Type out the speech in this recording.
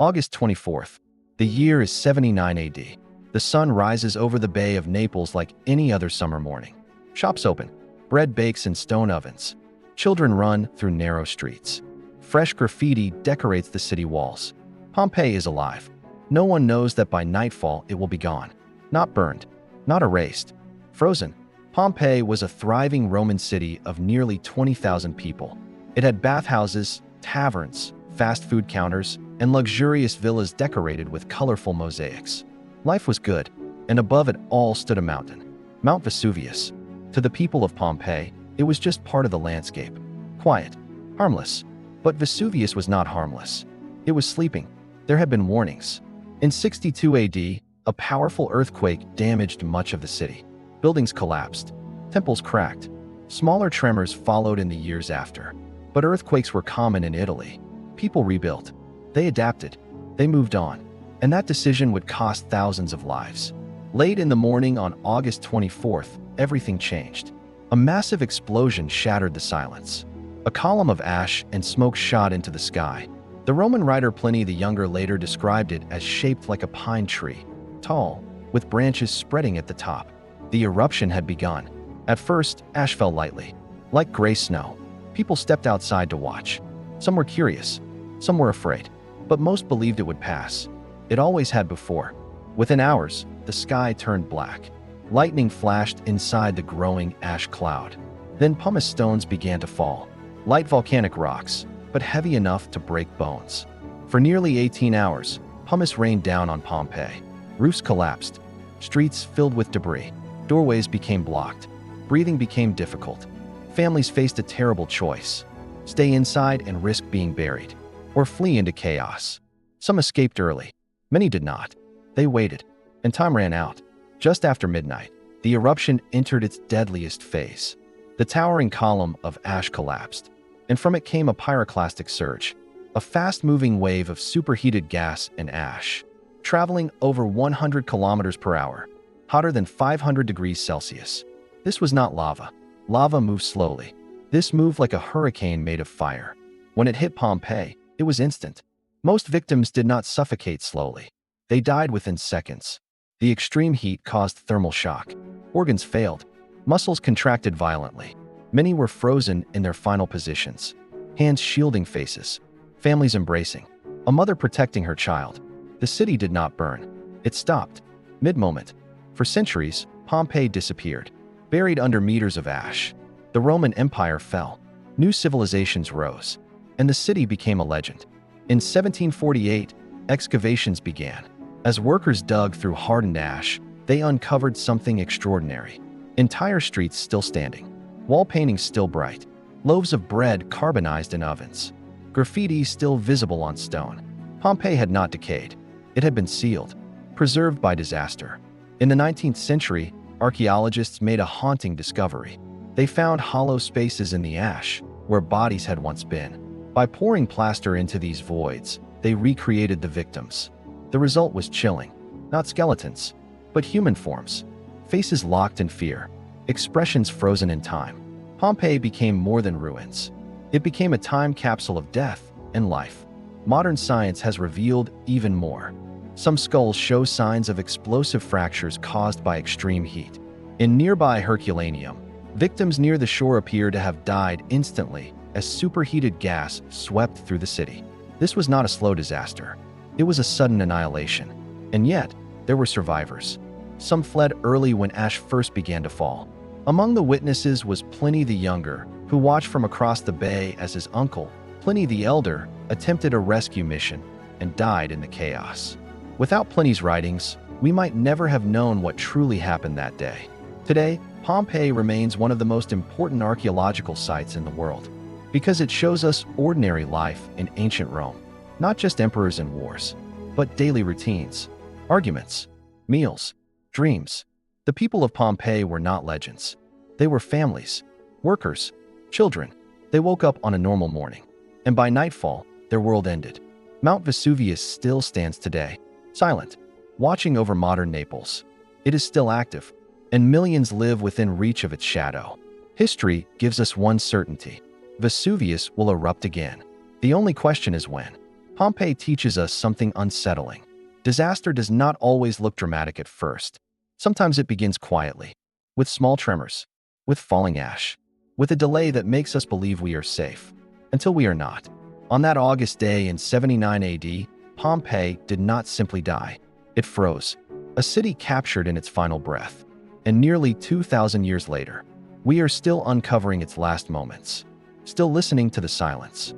August 24th. The year is 79 AD. The sun rises over the Bay of Naples like any other summer morning. Shops open. Bread bakes in stone ovens. Children run through narrow streets. Fresh graffiti decorates the city walls. Pompeii is alive. No one knows that by nightfall it will be gone. Not burned. Not erased. Frozen. Pompeii was a thriving Roman city of nearly 20,000 people. It had bathhouses, taverns, fast food counters, and luxurious villas decorated with colorful mosaics. Life was good, and above it all stood a mountain, Mount Vesuvius. To the people of Pompeii, it was just part of the landscape. Quiet, harmless. But Vesuvius was not harmless. It was sleeping. There had been warnings. In 62 AD, a powerful earthquake damaged much of the city. Buildings collapsed. Temples cracked. Smaller tremors followed in the years after. But earthquakes were common in Italy. People rebuilt. They adapted. They moved on. And that decision would cost thousands of lives. Late in the morning on August 24th, everything changed. A massive explosion shattered the silence. A column of ash and smoke shot into the sky. The Roman writer Pliny the Younger later described it as shaped like a pine tree, tall, with branches spreading at the top. The eruption had begun. At first, ash fell lightly, like gray snow. People stepped outside to watch. Some were curious, some were afraid, but most believed it would pass. It always had before. Within hours, the sky turned black. Lightning flashed inside the growing ash cloud. Then pumice stones began to fall. Light volcanic rocks, but heavy enough to break bones. For nearly 18 hours, pumice rained down on Pompeii. Roofs collapsed. Streets filled with debris. Doorways became blocked. Breathing became difficult. Families faced a terrible choice: stay inside and risk being buried, or flee into chaos. Some escaped early. Many did not. They waited, and time ran out. Just after midnight, the eruption entered its deadliest phase. The towering column of ash collapsed, and from it came a pyroclastic surge, a fast-moving wave of superheated gas and ash, traveling over 100 kilometers per hour, hotter than 500 degrees Celsius. This was not lava. Lava moved slowly. This moved like a hurricane made of fire. When it hit Pompeii, it was instant. Most victims did not suffocate slowly. They died within seconds. The extreme heat caused thermal shock. Organs failed. Muscles contracted violently. Many were frozen in their final positions. Hands shielding faces. Families embracing. A mother protecting her child. The city did not burn. It stopped. Mid-moment. For centuries, Pompeii disappeared, buried under meters of ash. The Roman Empire fell. New civilizations rose. And the city became a legend. In 1748, excavations began. As workers dug through hardened ash, they uncovered something extraordinary. Entire streets still standing. Wall paintings still bright. Loaves of bread carbonized in ovens. Graffiti still visible on stone. Pompeii had not decayed. It had been sealed, preserved by disaster. In the 19th century, archaeologists made a haunting discovery. They found hollow spaces in the ash, where bodies had once been. By pouring plaster into these voids, they recreated the victims. The result was chilling. Not skeletons, but human forms. Faces locked in fear. Expressions frozen in time. Pompeii became more than ruins. It became a time capsule of death and life. Modern science has revealed even more. Some skulls show signs of explosive fractures caused by extreme heat. In nearby Herculaneum, victims near the shore appear to have died instantly as superheated gas swept through the city. This was not a slow disaster. It was a sudden annihilation. And yet, there were survivors. Some fled early when ash first began to fall. Among the witnesses was Pliny the Younger, who watched from across the bay as his uncle, Pliny the Elder, attempted a rescue mission and died in the chaos. Without Pliny's writings, we might never have known what truly happened that day. Today, Pompeii remains one of the most important archaeological sites in the world, because it shows us ordinary life in ancient Rome. Not just emperors and wars, but daily routines, arguments, meals, dreams. The people of Pompeii were not legends. They were families, workers, children. They woke up on a normal morning, and by nightfall, their world ended. Mount Vesuvius still stands today, silent, watching over modern Naples. It is still active, and millions live within reach of its shadow. History gives us one certainty: Vesuvius will erupt again. The only question is when. Pompeii teaches us something unsettling. Disaster does not always look dramatic at first. Sometimes it begins quietly, with small tremors, with falling ash, with a delay that makes us believe we are safe, until we are not. On that August day in 79 AD, Pompeii did not simply die. It froze, a city captured in its final breath. And nearly 2,000 years later, we are still uncovering its last moments, still listening to the silence,